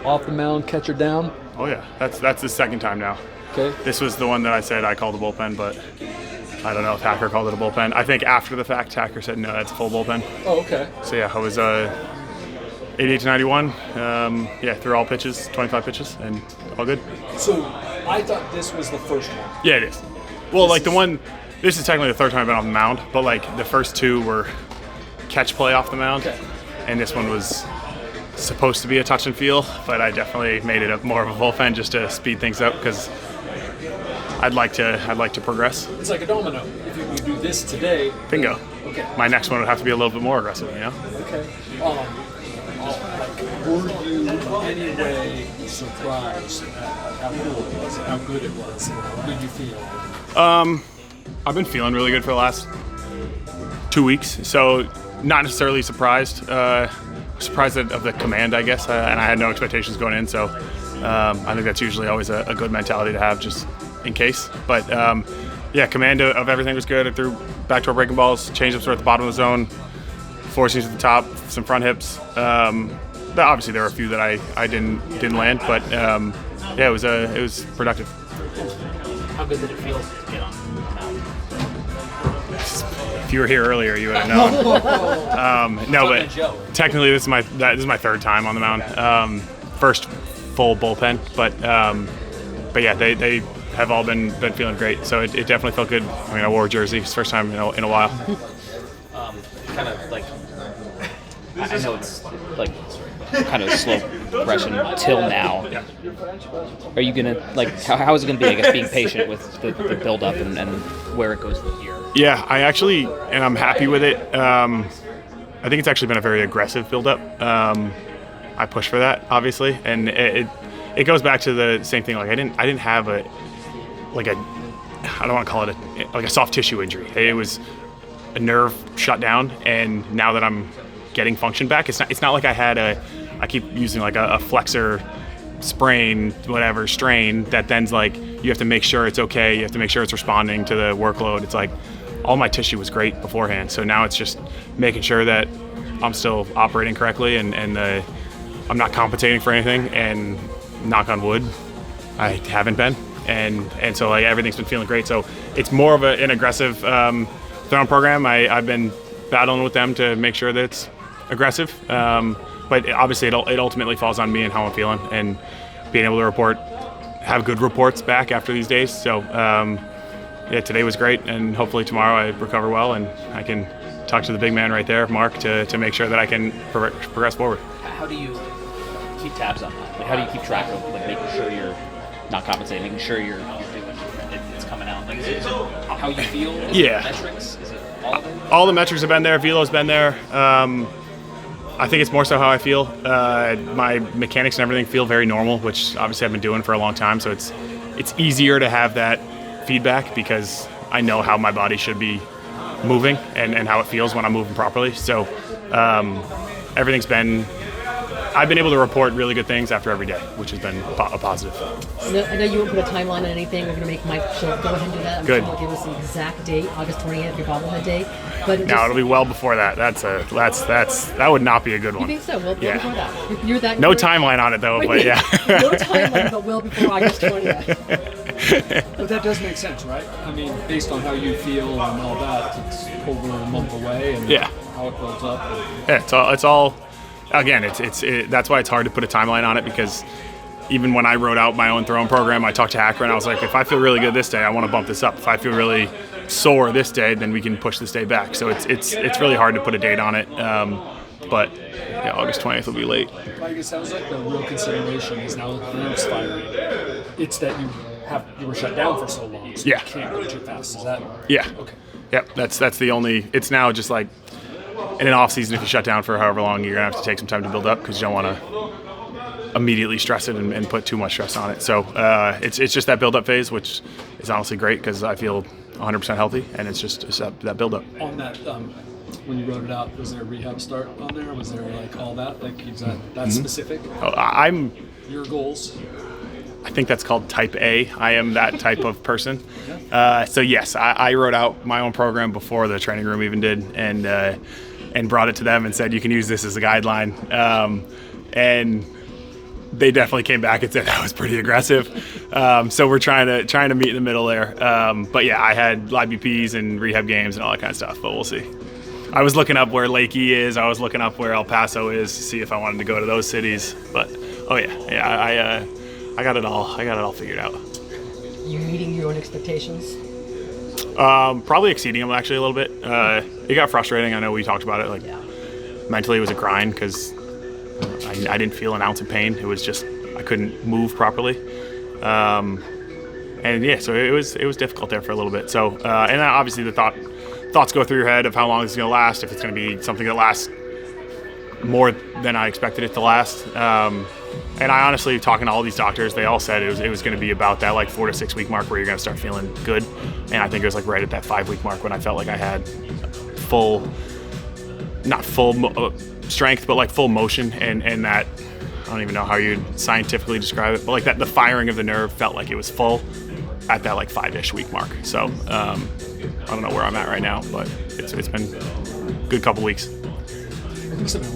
off the mound, catcher down? Oh yeah, that's the second time now. Okay. This was the one that I said I called a bullpen, but I don't know if Hacker called it a bullpen. I think after the fact, Hacker said no, that's a full bullpen. Oh, okay. So yeah, I was 88 to 91. Through all pitches, 25 pitches, and all good. So I thought this was the first one. Yeah, it is. Well, this is technically the third time I've been on the mound, but like the first two were catch play off the mound, Okay. and this one was supposed to be a touch and feel, but I definitely made it more of a bullpen just to speed things up because I'd like to progress. It's like a domino. If you do this today, Bingo. Okay. My next one would have to be a little bit more aggressive, you know? Okay. Were you in any way surprised at how cool it was, how good it was? How did you feel? I've been feeling really good for the last 2 weeks, so not necessarily surprised. Surprised of the command, I guess, and I had no expectations going in, so I think that's usually always a good mentality to have just in case. But command of everything was good. I threw backdoor breaking balls, changeups were at the bottom of the zone, four seams at the top, some front hips. Obviously there were a few that I didn't land, but it was productive. How good did it feel to get on the mound? If you were here earlier, you would have known. But technically this is my third time on the mound. First full bullpen, but yeah, they have all been feeling great. So it definitely felt good. I mean, I wore a jersey. It's the first time in a while. Kind of like, I know it's like kind of slow progression till now. Yeah. Are you gonna how is it gonna be? I guess being patient with the build up and where it goes from here. Yeah, I'm happy with it. I think it's actually been a very aggressive build up. I push for that, obviously, and it goes back to the same thing. Like I didn't have I don't want to call it a soft tissue injury. It was a nerve shut down, and now that I'm getting function back, it's not like I had I keep using like a flexor sprain, whatever strain that then's like you have to make sure it's okay. You have to make sure it's responding to the workload. It's like all my tissue was great beforehand, so now it's just making sure that I'm still operating correctly and I'm not compensating for anything. And knock on wood, I haven't been. And so like everything's been feeling great. So it's more of an aggressive throwing program. I've been battling with them to make sure that it's aggressive. But obviously it ultimately falls on me and how I'm feeling and being able to have good reports back after these days. So today was great, and hopefully tomorrow I recover well and I can talk to the big man right there, Mark, to make sure that I can progress forward. How do you keep tabs on that? Like, how do you keep track of making sure you're not compensating, making sure you're doing it's coming out? Like, is it how you feel? Yeah. Metrics? Is it all of them? All the metrics have been there. Velo's been there. I think it's more so how I feel. My mechanics and everything feel very normal, which obviously I've been doing for a long time. So it's easier to have that feedback because I know how my body should be moving and how it feels when I'm moving properly. So I've been able to report really good things after every day, which has been a positive. I know you won't put a timeline on anything. We're going to make Mike go ahead and do that. I'm Good. sure he'll give us the exact date, August 20th, your bobblehead date. But No, it'll be well before that. That would not be a good You one. think so? Well Yeah. before that. You're that. No timeline on it though, but yeah. No timeline, but well before August 20th. But that does make sense, right? I mean, based on how you feel and all that, it's over a month away, and Yeah. how it builds up. Yeah, it's all. Again, that's why it's hard to put a timeline on it, because even when I wrote out my own throwing program, I talked to Hacker and I was like, if I feel really good this day, I want to bump this up. If I feel really sore this day, then we can push this day back. So it's really hard to put a date on it. But yeah, August 20th will be late. Like, it sounds like the real consideration is now the nerves firing. It's that you were shut down for so long, so Yeah. you can't reach it fast. Is that? Yeah. Okay. Yep. That's the only. It's now just like in an off season, if you shut down for however long, you're gonna have to take some time to build up because you don't want to immediately stress it and put too much stress on it. So it's just that build up phase, which is honestly great because I feel 100% healthy, and it's that build up. On that, when you wrote it out, was there a rehab start on there? Was there like all that? Like, is that specific? Oh, I'm. Your goals? I think that's called type A. I am that type of person. So yes, I wrote out my own program before the training room even did, and brought it to them and said, you can use this as a guideline. And they definitely came back and said that was pretty aggressive. So we're trying to meet in the middle there. But yeah, I had live BPs and rehab games and all that kind of stuff. But we'll see. I was looking up where Lakey is. I was looking up where El Paso is to see if I wanted to go to those cities. But I got it all figured out. You meeting your own expectations? Probably exceeding them actually a little bit. It got frustrating. I know we talked about it. Like mentally, it was a grind because I didn't feel an ounce of pain. It was just I couldn't move properly. And yeah, so it was difficult there for a little bit. So and then obviously the thoughts go through your head of how long it's going to last. If it's going to be something that lasts more than I expected it to last. And I honestly, talking to all these doctors, they all said it was going to be about that like 4 to 6 week mark where you're going to start feeling good. And I think it was like right at that 5 week mark when I felt like I had not full strength, but like full motion, and that I don't even know how you'd scientifically describe it, but like that the firing of the nerve felt like it was full at that like 5-ish week mark. So I don't know where I'm at right now, but it's been a good couple weeks. I think something